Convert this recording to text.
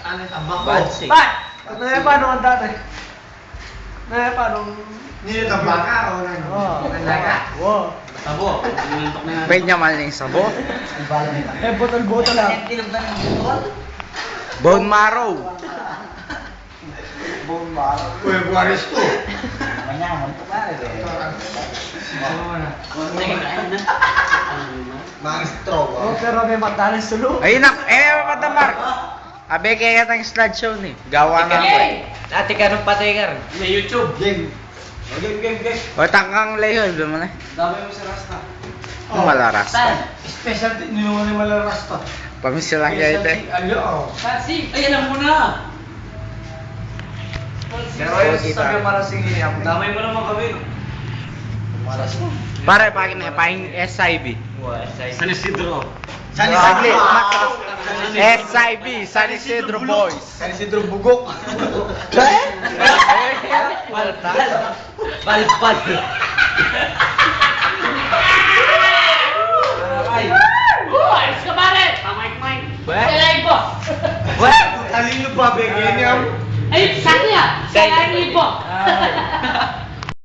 Ano yung tabak ko? Bansik. Ba! Paano ang dati? Paano? Nilatabak ka o ano? Nalaga? Wow. Tabo. Nilintok na yan. Pwede niya maling sabo. Botol-botol lang. Bone marrow. Uy, buwaris ko. Mga straw. Oh, pero may matalas sulo. Ayun na, Mark. Abe kaya tayong slideshow ni. Gawa nga ko eh. Ate ka nung patikar. May YouTube. Game. Game. O tangkang layol, doon mo na. Dami mo si Rasta. Ang wala rasta. Special din nilungan ni Wala Rasta. Pamisa lang kaya ito eh. Ano? Kasi, ay alam mo na. Pero yun, sabi yung marasing hiyap. Damay mo naman kami. Maras mo. Pare, pakin na, paking SIB. San Isidro. Saglit, SIB, San Isidro Boys. San Isidro Bugok. Balbal. Ayos ka pare! Pamay-may. Salay po. Talino pa, Begenium. Ay, sakya! Salay po.